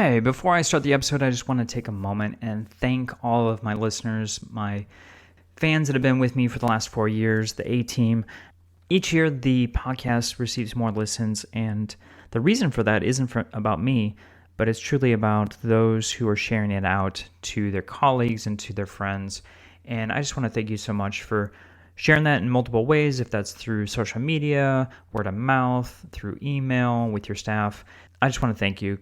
Hey, before I start the episode, I just want to take a moment and thank all of my listeners, my fans that have been with me for the last 4 years, the A team. Each year, the podcast receives more listens, and the reason for that isn't about me, but it's truly about those who are sharing it out to their colleagues and to their friends. And I just want to thank you so much for sharing that in multiple ways, if that's through social media, word of mouth, through email, with your staff. I just want to thank you.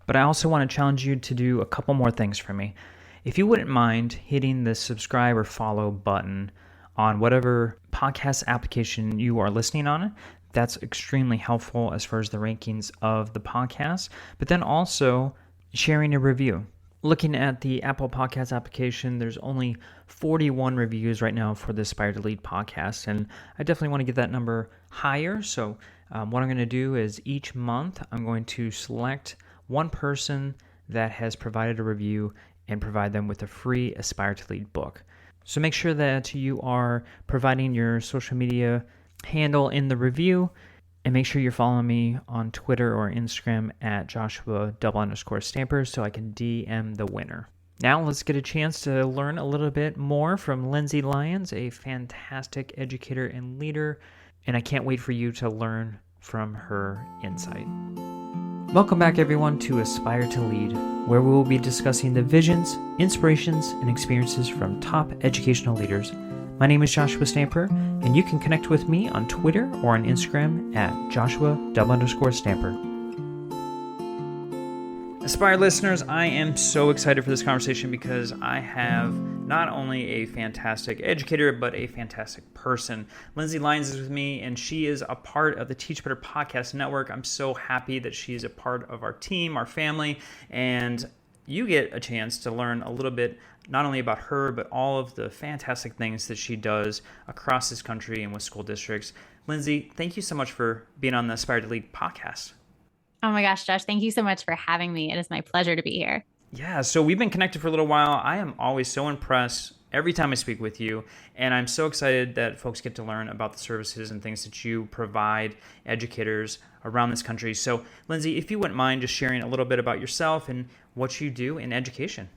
But I also want to challenge you to do a couple more things for me. If you wouldn't mind hitting the subscribe or follow button on whatever podcast application you are listening on, that's extremely helpful as far as the rankings of the podcast. But then also sharing a review. Looking at the Apple Podcast application, there's only 41 reviews right now for the Aspire to Lead podcast, and I definitely want to get that number higher. So what I'm going to do is each month I'm going to select one person that has provided a review and provide them with a free Aspire to Lead book. So make sure that you are providing your social media handle in the review, and make sure you're following me on Twitter or Instagram at Joshua_Stamper so I can DM the winner. Now let's get a chance to learn a little bit more from Lindsay Lyons, a fantastic educator and leader, and I can't wait for you to learn from her insight. Welcome back, everyone, to Aspire to Lead, where we will be discussing the visions, inspirations, and experiences from top educational leaders. My name is Joshua Stamper, and you can connect with me on Twitter or on Instagram at Joshua_Stamper. Aspire listeners, I am so excited for this conversation because I have not only a fantastic educator, but a fantastic person. Lindsay Lyons is with me, and she is a part of the Teach Better Podcast Network. I'm so happy that she's a part of our team, our family, and you get a chance to learn a little bit not only about her, but all of the fantastic things that she does across this country and with school districts. Lindsay, thank you so much for being on the Aspire to Lead podcast. Oh my gosh, Josh, thank you so much for having me. It is my pleasure to be here. Yeah, so we've been connected for a little while. I am always so impressed every time I speak with you, and I'm so excited that folks get to learn about the services and things that you provide educators around this country. So, Lindsay, if you wouldn't mind just sharing a little bit about yourself and what you do in education.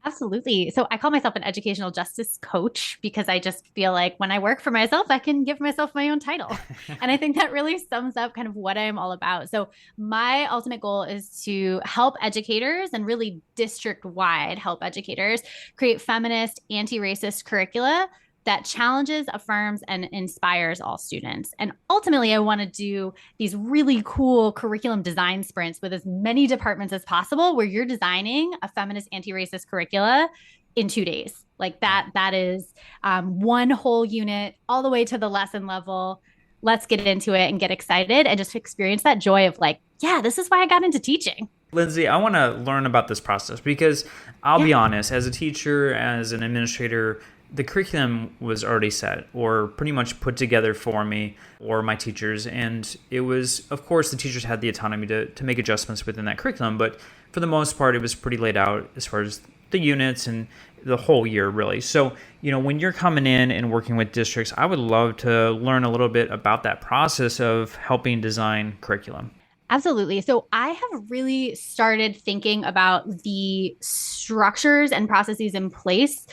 Absolutely. So I call myself an educational justice coach because I just feel like when I work for myself, I can give myself my own title. And I think that really sums up kind of what I'm all about. So my ultimate goal is to help educators, and really district-wide help educators, create feminist, anti-racist curricula that challenges, affirms, and inspires all students. And ultimately, I want to do these really cool curriculum design sprints with as many departments as possible, where you're designing a feminist, anti-racist curricula in 2 days. Like that is one whole unit all the way to the lesson level. Let's get into it and get excited and just experience that joy of like, yeah, this is why I got into teaching. Lindsay, I want to learn about this process because I'll be honest, as a teacher, as an administrator, the curriculum was already set or pretty much put together for me or my teachers. And it was, of course, the teachers had the autonomy to make adjustments within that curriculum. But for the most part, it was pretty laid out as far as the units and the whole year, really. So, when you're coming in and working with districts, I would love to learn a little bit about that process of helping design curriculum. Absolutely. So I have really started thinking about the structures and processes in place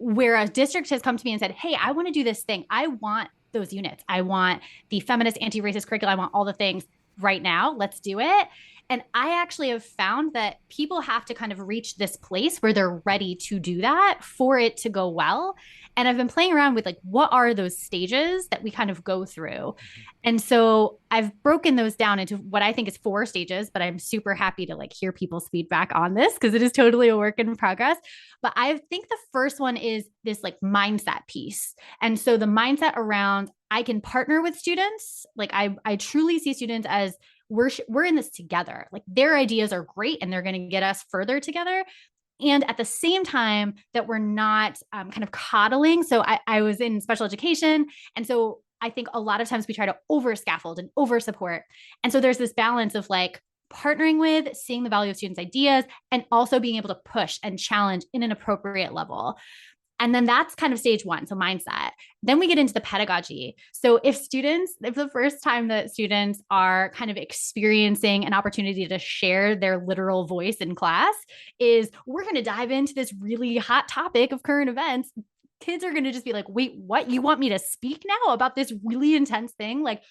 where a district has come to me and said, hey, I want to do this thing. I want those units. I want the feminist, anti-racist curriculum. I want all the things right now. Let's do it. And I actually have found that people have to kind of reach this place where they're ready to do that for it to go well. And I've been playing around with like, what are those stages that we kind of go through? And so I've broken those down into what I think is 4 stages, but I'm super happy to like hear people's feedback on this because it is totally a work in progress. But I think the first one is this like mindset piece. And so the mindset around, I can partner with students. Like I truly see students as we're in this together. Like their ideas are great and they're going to get us further together. And at the same time that we're not kind of coddling. So I was in special education. And so I think a lot of times we try to over scaffold and over support. And so there's this balance of like partnering with, seeing the value of students' ideas, and also being able to push and challenge in an appropriate level. And then that's kind of stage one, so mindset. Then we get into the pedagogy. So if the first time that students are kind of experiencing an opportunity to share their literal voice in class is we're going to dive into this really hot topic of current events, kids are going to just be like, wait, what? You want me to speak now about this really intense thing? Like,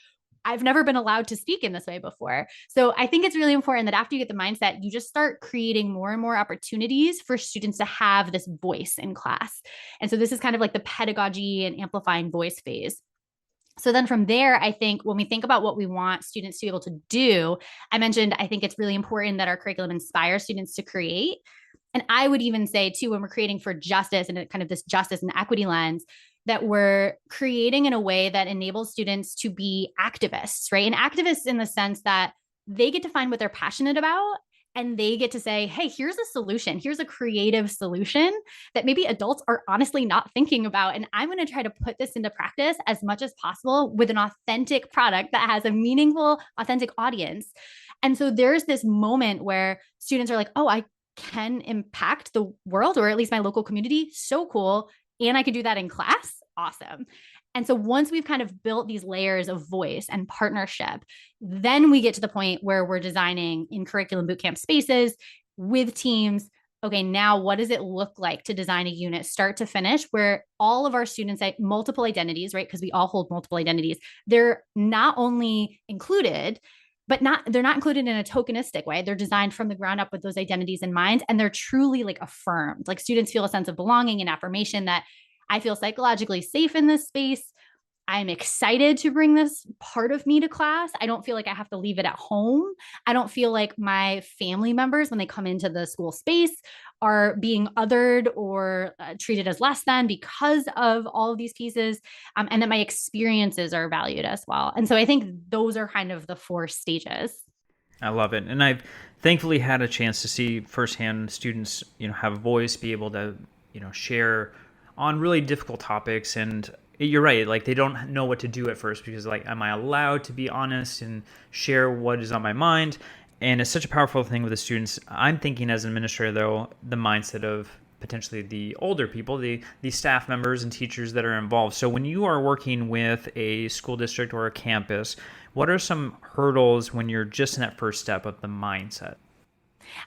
I've never been allowed to speak in this way before. So I think it's really important that after you get the mindset, you just start creating more and more opportunities for students to have this voice in class. And so this is kind of like the pedagogy and amplifying voice phase. So then from there, I think when we think about what we want students to be able to do, I mentioned, I think it's really important that our curriculum inspires students to create. And I would even say too, when we're creating for justice and kind of this justice and equity lens, that we're creating in a way that enables students to be activists, right? And activists in the sense that they get to find what they're passionate about and they get to say, hey, here's a solution. Here's a creative solution that maybe adults are honestly not thinking about. And I'm going to try to put this into practice as much as possible with an authentic product that has a meaningful, authentic audience. And so there's this moment where students are like, oh, I can impact the world or at least my local community. So cool. And I could do that in class. Awesome. And so once we've kind of built these layers of voice and partnership, then we get to the point where we're designing in curriculum bootcamp spaces with teams. Okay, now what does it look like to design a unit start to finish where all of our students have multiple identities, right? Because we all hold multiple identities. They're not only included, but they're not included in a tokenistic way. They're designed from the ground up with those identities in mind. And they're truly like affirmed. Like students feel a sense of belonging and affirmation that I feel psychologically safe in this space. I'm excited to bring this part of me to class. I don't feel like I have to leave it at home. I don't feel like my family members, when they come into the school space, are being othered or treated as less than because of all of these pieces, and that my experiences are valued as well. And so I think those are kind of the 4 stages. I love it. And I've thankfully had a chance to see firsthand students, have a voice, be able to, share on really difficult topics. And you're right, like they don't know what to do at first because like, am I allowed to be honest and share what is on my mind? And it's such a powerful thing with the students. I'm thinking as an administrator, though, the mindset of potentially the older people, the staff members and teachers that are involved. So when you are working with a school district or a campus, what are some hurdles when you're just in that first step of the mindset?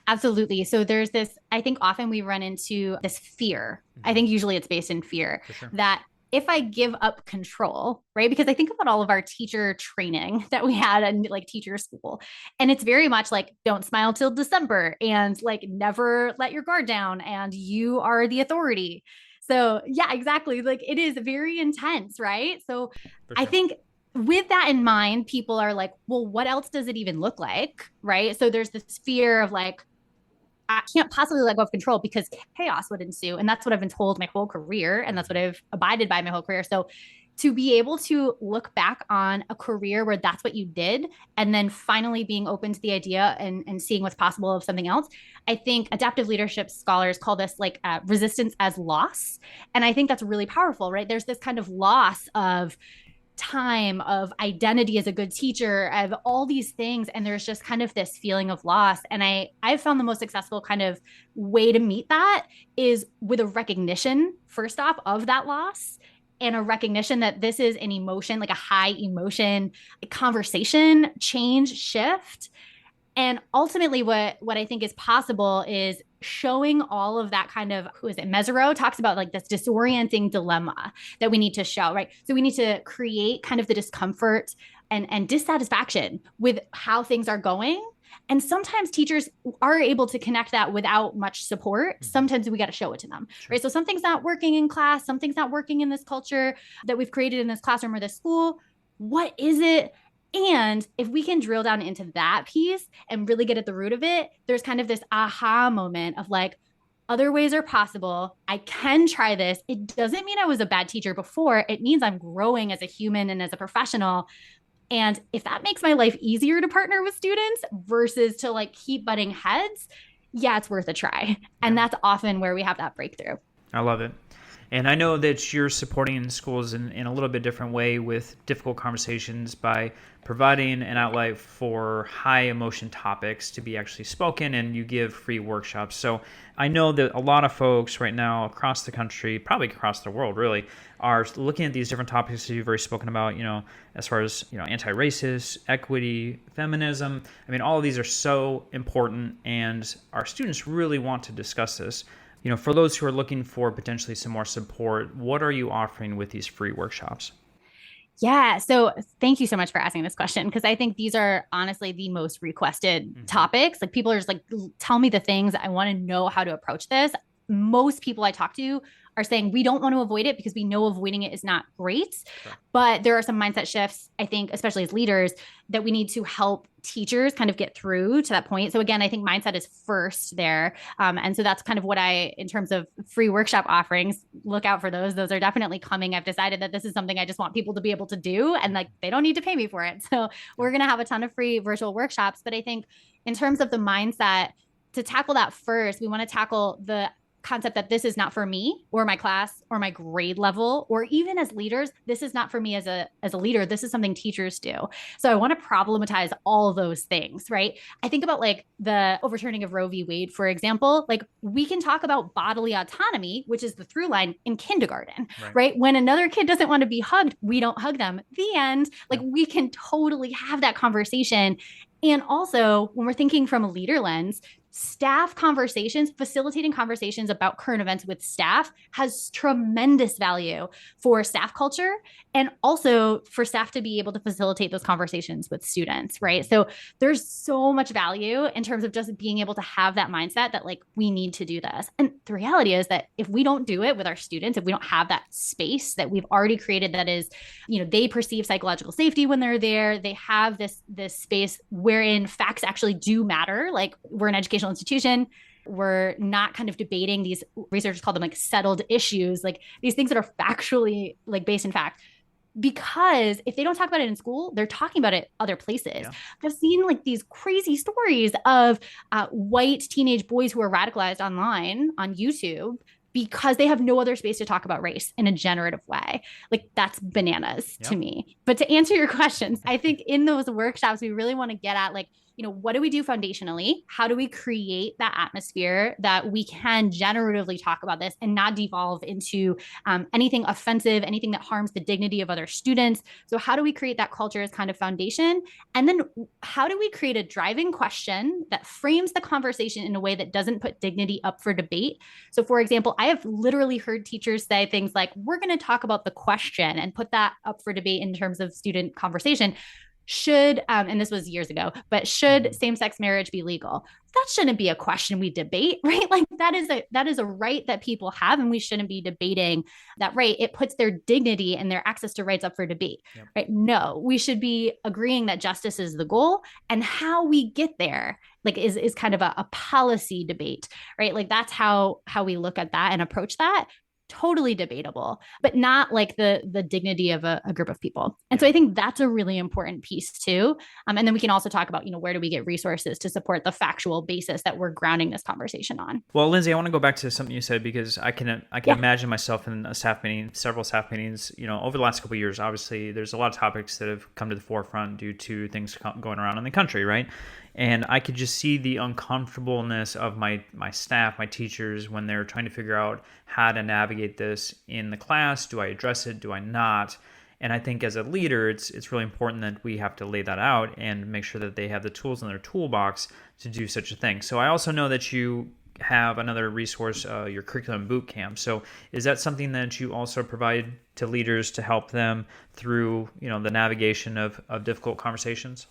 Absolutely. So there's this, I think often we run into this fear. I think usually it's based in fear that if I give up control, right? Because I think about all of our teacher training that we had in like teacher school. And it's very much like, don't smile till December and like never let your guard down and you are the authority. So yeah, exactly. Like it is very intense, right? So I think with that in mind, people are like, well, what else does it even look like? Right. So there's this fear of like, I can't possibly let go of control because chaos would ensue. And that's what I've been told my whole career. And that's what I've abided by my whole career. So to be able to look back on a career where that's what you did, and then finally being open to the idea and seeing what's possible of something else, I think adaptive leadership scholars call this like resistance as loss. And I think that's really powerful, right? There's this kind of loss of time, of identity as a good teacher, of all these things, and there's just kind of this feeling of loss. And I've found the most successful kind of way to meet that is with a recognition first off of that loss, and a recognition that this is an emotion, like a high emotion conversation, change, shift. And ultimately what I think is possible is showing all of that kind of, who is it? Mesereau talks about like this disorienting dilemma that we need to show, right? So we need to create kind of the discomfort and dissatisfaction with how things are going. And sometimes teachers are able to connect that without much support. Sometimes we got to show it to them, right? So something's not working in class, something's not working in this culture that we've created in this classroom or this school. What is it? And if we can drill down into that piece and really get at the root of it, there's kind of this aha moment of like, other ways are possible. I can try this. It doesn't mean I was a bad teacher before. It means I'm growing as a human and as a professional. And if that makes my life easier to partner with students versus to like keep butting heads, yeah, it's worth a try. And that's often where we have that breakthrough. I love it. And I know that you're supporting schools in a little bit different way with difficult conversations by providing an outlet for high emotion topics to be actually spoken, and you give free workshops. So I know that a lot of folks right now across the country, probably across the world really, are looking at these different topics that you've already spoken about, as far as, anti-racist, equity, feminism. I mean, all of these are so important, and our students really want to discuss this. For those who are looking for potentially some more support, what are you offering with these free workshops? Yeah. So thank you so much for asking this question, because I think these are honestly the most requested topics. Like, people are just like, tell me the things I want to know how to approach this. Most people I talk to are saying we don't want to avoid it because we know avoiding it is not great. Sure. But there are some mindset shifts, I think, especially as leaders, that we need to help teachers kind of get through to that point. So again, I think mindset is first there. And so that's kind of what in terms of free workshop offerings, look out for those. Those are definitely coming. I've decided that this is something I just want people to be able to do, and like, they don't need to pay me for it. So we're going to have a ton of free virtual workshops. But I think in terms of the mindset, to tackle that first, we want to tackle the concept that this is not for me or my class or my grade level, or even as leaders, this is not for me as a leader. This is something teachers do. So I want to problematize all those things, right? I think about like the overturning of Roe v. Wade, for example. Like, we can talk about bodily autonomy, which is the through line in kindergarten, right? When another kid doesn't want to be hugged, we don't hug them. The end. Like, we can totally have that conversation. And also, when we're thinking from a leader lens, staff conversations, facilitating conversations about current events with staff has tremendous value for staff culture, and also for staff to be able to facilitate those conversations with students, right? So there's so much value in terms of just being able to have that mindset that, like, we need to do this. And the reality is that if we don't do it with our students, if we don't have that space that we've already created, that is, they perceive psychological safety when they're there, they have this space wherein facts actually do matter. Like, we're an educational institution. We're not kind of debating these, researchers call them like settled issues, like these things that are factually like based in fact. Because if they don't talk about it in school, they're talking about it other places. Yeah. I've seen like these crazy stories of white teenage boys who are radicalized online on YouTube because they have no other space to talk about race in a generative way. Like, that's bananas to me. But to answer your questions, I think in those workshops, we really want to get at, like, what do we do foundationally? How do we create that atmosphere that we can generatively talk about this and not devolve into anything offensive, anything that harms the dignity of other students? So how do we create that culture as kind of foundation? And then how do we create a driving question that frames the conversation in a way that doesn't put dignity up for debate? So for example, I have literally heard teachers say things like, we're going to talk about the question and put that up for debate in terms of student conversation. Should, and this was years ago, but should same-sex marriage be legal? That shouldn't be a question we debate, right? Like, that is a right that people have, and we shouldn't be debating that right. It puts their dignity and their access to rights up for debate, right? No, we should be agreeing that justice is the goal, and how we get there, like, is kind of a policy debate, right? Like, that's how we look at that and approach that. Totally debatable, but not like the dignity of a group of people. And so I think that's a really important piece too. And then we can also talk about, where do we get resources to support the factual basis that we're grounding this conversation on. Well, Lindsay, I want to go back to something you said, because I can imagine myself in a staff meeting, several staff meetings, over the last couple of years. Obviously, there's a lot of topics that have come to the forefront due to things going around in the country, right? And I could just see the uncomfortableness of my staff, my teachers, when they're trying to figure out how to navigate this in the class. Do I address it? Do I not? And I think as a leader, it's really important that we have to lay that out and make sure that they have the tools in their toolbox to do such a thing. So I also know that you have another resource, your curriculum boot camp. So is that something that you also provide to leaders to help them through, the navigation of difficult conversations?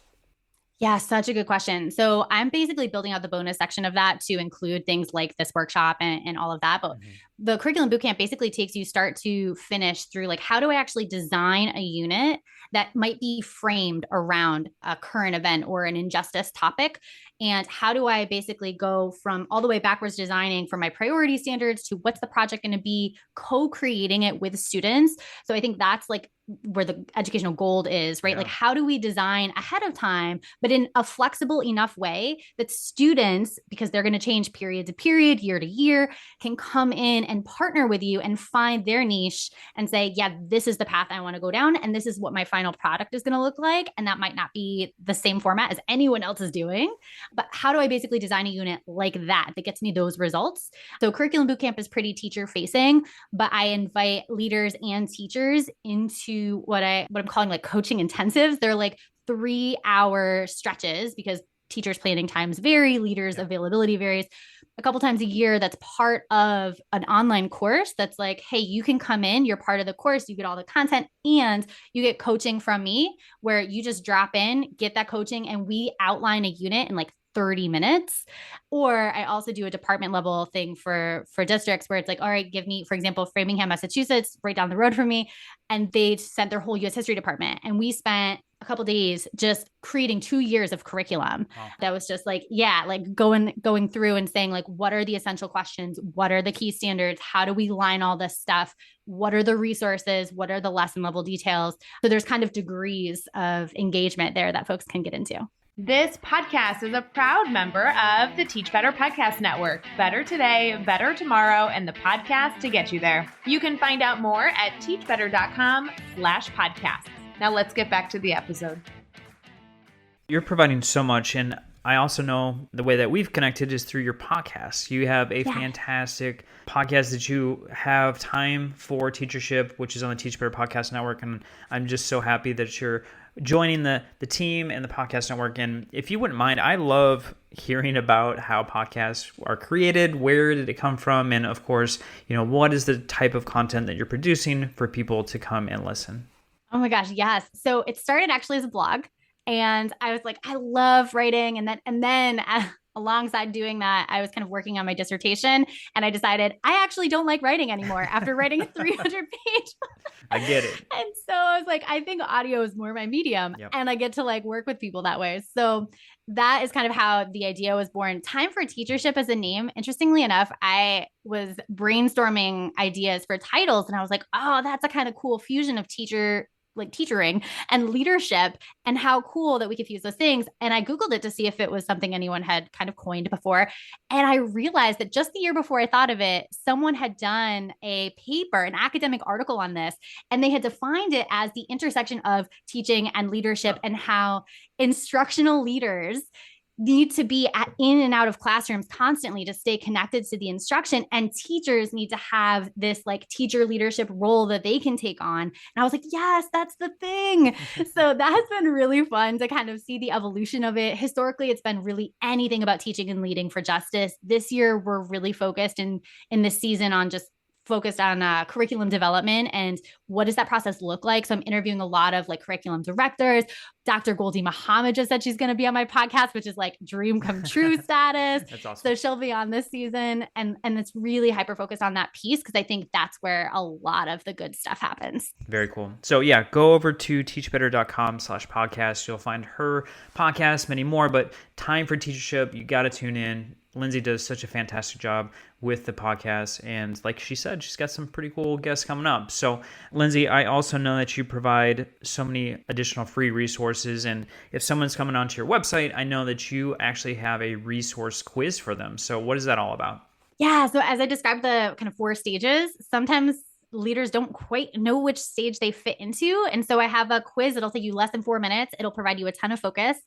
Yeah, such a good question. So I'm basically building out the bonus section of that to include things like this workshop and all of that. But the curriculum bootcamp basically takes you start to finish through, like, how do I actually design a unit that might be framed around a current event or an injustice topic? And how do I basically go from all the way backwards designing from my priority standards to what's the project going to be, co-creating it with students? So I think that's like where the educational gold is, right? Yeah. Like, how do we design ahead of time, but in a flexible enough way that students, because they're going to change period to period, year to year, can come in and partner with you and find their niche and say, yeah, this is the path I want to go down. And this is what my final product is going to look like. And that might not be the same format as anyone else is doing. But how do I basically design a unit like that gets me those results? So Curriculum Bootcamp is pretty teacher facing, but I invite leaders and teachers into what I'm calling like coaching intensives. They're like 3-hour stretches because teachers' planning times vary, leaders' availability varies. A couple times a year, that's part of an online course that's like, hey, you can come in, you're part of the course, you get all the content, and you get coaching from me where you just drop in, get that coaching, and we outline a unit in like 30 minutes. Or I also do a department level thing for districts where it's like, all right, give me, for example, Framingham, Massachusetts, right down the road from me. And they sent their whole US history department. And we spent a couple of days just creating 2 years of curriculum. Wow. That was just like, like going through and saying like, what are the essential questions? What are the key standards? How do we line all this stuff? What are the resources? What are the lesson level details? So there's kind of degrees of engagement there that folks can get into. This podcast is a proud member of the Teach Better Podcast Network. Better today, better tomorrow, and the podcast to get you there. You can find out more at teachbetter.com/podcasts. Now let's get back to the episode. You're providing so much, and I also know the way that we've connected is through your podcast. You have a fantastic podcast that you have time for Teachership, which is on the Teach Better Podcast Network, and I'm just so happy that you're joining the team and the podcast network. And if you wouldn't mind, I love hearing about how podcasts are created, where did it come from, and of course, what is the type of content that you're producing for people to come and listen? Oh my gosh, yes. So it started actually as a blog, and I was like, I love writing, and then alongside doing that, I was kind of working on my dissertation, and I decided I actually don't like writing anymore after writing a 300-page. I get it. And so I was like, I think audio is more my medium, and I get to like work with people that way. So that is kind of how the idea was born. Time for Teachership as a name. Interestingly enough, I was brainstorming ideas for titles, and I was like, oh, that's a kind of cool fusion of teachering and leadership, and how cool that we could fuse those things. And I Googled it to see if it was something anyone had kind of coined before. And I realized that just the year before I thought of it, someone had done a paper, an academic article on this, and they had defined it as the intersection of teaching and leadership, and how instructional leaders need to be in and out of classrooms constantly to stay connected to the instruction. And teachers need to have this like teacher leadership role that they can take on. And I was like, yes, that's the thing. So that has been really fun to kind of see the evolution of it. Historically, it's been really anything about teaching and leading for justice. This year, we're really focused in this season on just focused on curriculum development and what does that process look like. So I'm interviewing a lot of like curriculum directors. Dr. Goldie Muhammad just said she's going to be on my podcast, which is like dream come true status. That's awesome. So she'll be on this season, and it's really hyper focused on that piece because I think that's where a lot of the good stuff happens. Very cool. So yeah, go over to teachbetter.com/podcast. You'll find her podcast, many more, but Time for Teachership, you got to tune in. Lindsay does such a fantastic job with the podcast. And like she said, she's got some pretty cool guests coming up. So Lindsay, I also know that you provide so many additional free resources. And if someone's coming onto your website, I know that you actually have a resource quiz for them. So what is that all about? Yeah. So as I described the kind of 4 stages, sometimes leaders don't quite know which stage they fit into. And so I have a quiz that'll take you less than 4 minutes. It'll provide you a ton of focus.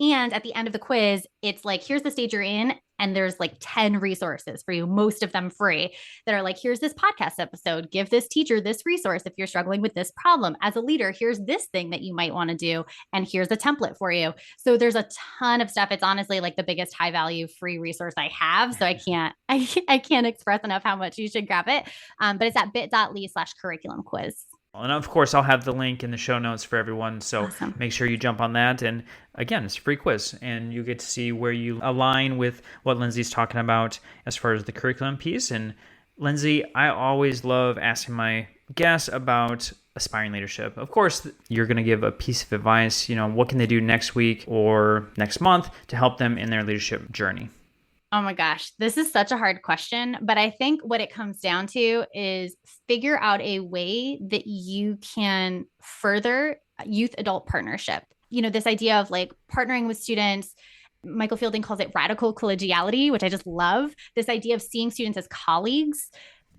And at the end of the quiz, it's like, here's the stage you're in. And there's like 10 resources for you, most of them free, that are like, here's this podcast episode, give this teacher this resource if you're struggling with this problem. As a leader, here's this thing that you might want to do. And here's a template for you. So there's a ton of stuff. It's honestly like the biggest high value free resource I have. So I can't express enough how much you should grab it. But it's at bit.ly/curriculum quiz. And of course, I'll have the link in the show notes for everyone. So awesome. Make sure you jump on that. And again, it's a free quiz, and you get to see where you align with what Lindsay's talking about as far as the curriculum piece. And Lindsay, I always love asking my guests about aspiring leadership. Of course, you're going to give a piece of advice, what can they do next week or next month to help them in their leadership journey? Oh my gosh, this is such a hard question, but I think what it comes down to is figure out a way that you can further youth-adult partnership. This idea of like partnering with students. Michael Fielding calls it radical collegiality, which I just love. This idea of seeing students as colleagues.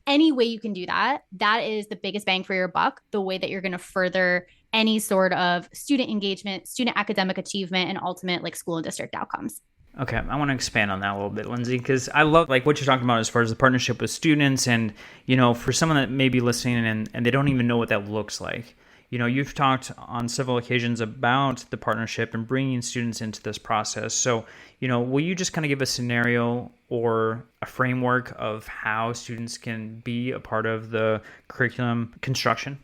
any way you can do that, that is the biggest bang for your buck, the way that you're going to further any sort of student engagement, student academic achievement, and ultimate like school and district outcomes. Okay, I want to expand on that a little bit, Lindsay, because I love like what you're talking about as far as the partnership with students. And, for someone that may be listening and they don't even know what that looks like, you've talked on several occasions about the partnership and bringing students into this process. So, will you just kind of give a scenario or a framework of how students can be a part of the curriculum construction?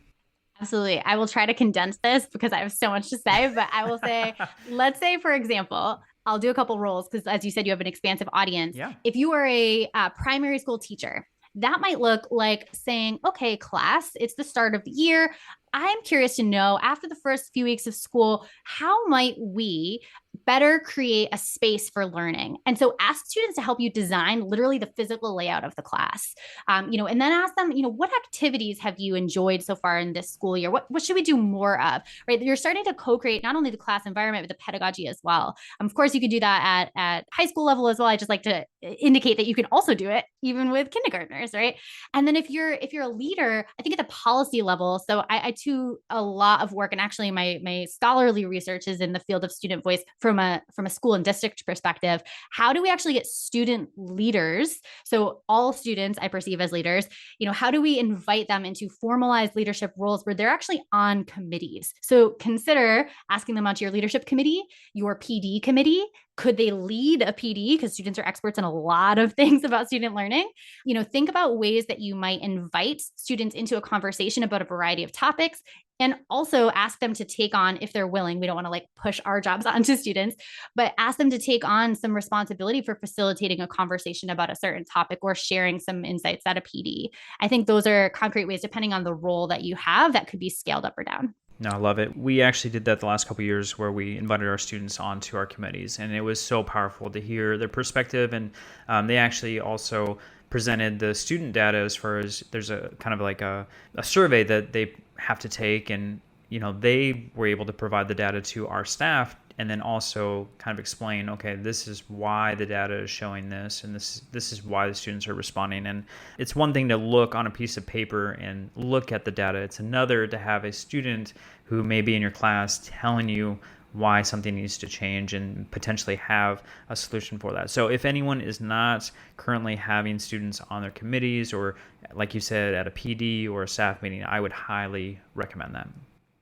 Absolutely. I will try to condense this because I have so much to say, but I will say, let's say, for example, I'll do a couple roles because as you said, you have an expansive audience. Yeah. If you are a primary school teacher, that might look like saying, okay, class, it's the start of the year. I'm curious to know, after the first few weeks of school, how might we better create a space for learning? And so ask students to help you design literally the physical layout of the class, and then ask them, what activities have you enjoyed so far in this school year? What should we do more of, right? You're starting to co-create not only the class environment, but the pedagogy as well. Of course, you could do that at high school level as well. I just like to indicate that you can also do it even with kindergartners, right? And then if you're a leader, I think at the policy level, so I do a lot of work, and actually my scholarly research is in the field of student voice from a school and district perspective. How do we actually get student leaders? So all students I perceive as leaders, how do we invite them into formalized leadership roles where they're actually on committees? So consider asking them onto your leadership committee, your PD committee. Could they lead a PD? Because students are experts in a lot of things about student learning. Think about ways that you might invite students into a conversation about a variety of topics, and also ask them to take on, if they're willing, we don't want to like push our jobs onto students, but ask them to take on some responsibility for facilitating a conversation about a certain topic or sharing some insights at a PD. I think those are concrete ways, depending on the role that you have, that could be scaled up or down. No, I love it. We actually did that the last couple of years where we invited our students onto our committees, and it was so powerful to hear their perspective. And they actually also presented the student data as far as there's a kind of like a survey that they have to take, and they were able to provide the data to our staff and then also kind of explain, okay, this is why the data is showing this, and this is why the students are responding. And it's one thing to look on a piece of paper and look at the data. It's another to have a student who may be in your class telling you why something needs to change and potentially have a solution for that. So if anyone is not currently having students on their committees, or like you said, at a PD or a staff meeting, I would highly recommend that.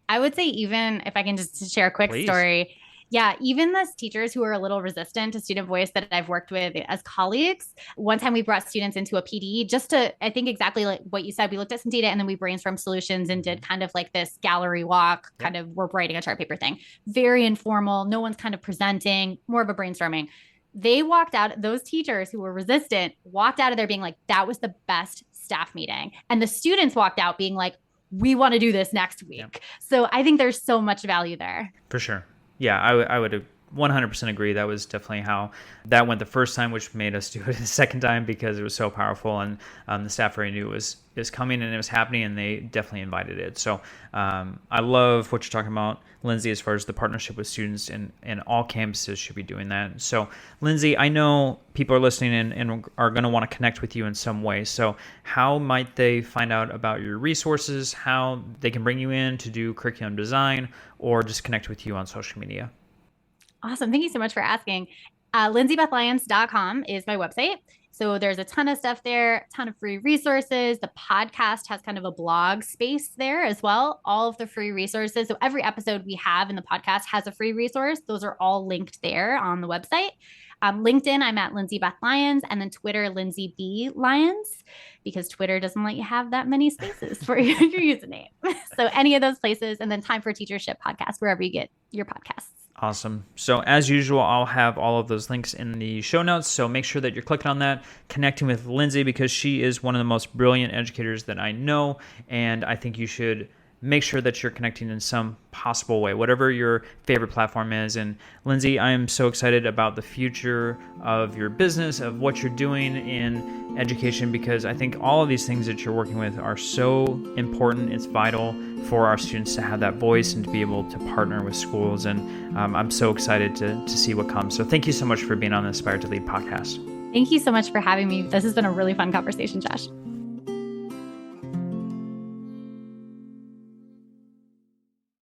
I would say, even if I can just share a quick Please. story. Yeah, even those teachers who are a little resistant to student voice that I've worked with as colleagues, one time we brought students into a PD just to, I think exactly like what you said, we looked at some data and then we brainstormed solutions and did kind of like this gallery walk, kind of we're writing a chart paper thing. Very informal, no one's kind of presenting, more of a brainstorming. They walked out, those teachers who were resistant walked out of there being like, that was the best staff meeting. And the students walked out being like, we want to do this next week. Yep. So I think there's so much value there. For sure. Yeah, I would 100% agree. That was definitely how that went the first time, which made us do it the second time because it was so powerful, and the staff already knew it was coming and it was happening, and they definitely invited it. So I love what you're talking about, Lindsay, as far as the partnership with students, and all campuses should be doing that. So Lindsay, I know people are listening and are going to want to connect with you in some way. So how might they find out about your resources, how they can bring you in to do curriculum design, or just connect with you on social media? Awesome. Thank you so much for asking. LindsayBethLyons.com is my website. So there's a ton of stuff there, a ton of free resources. The podcast has kind of a blog space there as well. All of the free resources. So every episode we have in the podcast has a free resource. Those are all linked there on the website. LinkedIn, I'm at Lindsay Beth Lyons, and then Twitter, Lindsay B. Lyons, because Twitter doesn't let you have that many spaces for your username. So any of those places, and then Time for Teachership podcast, wherever you get your podcasts. Awesome. So as usual, I'll have all of those links in the show notes. So make sure that you're clicking on that, connecting with Lindsay, because she is one of the most brilliant educators that I know. And I think you should make sure that you're connecting in some possible way, whatever your favorite platform is. And Lindsay, I am so excited about the future of your business, of what you're doing in education, because I think all of these things that you're working with are so important. It's vital for our students to have that voice and to be able to partner with schools. And I'm so excited to see what comes. So thank you so much for being on the Aspire to Lead podcast. Thank you so much for having me. This has been a really fun conversation, Josh.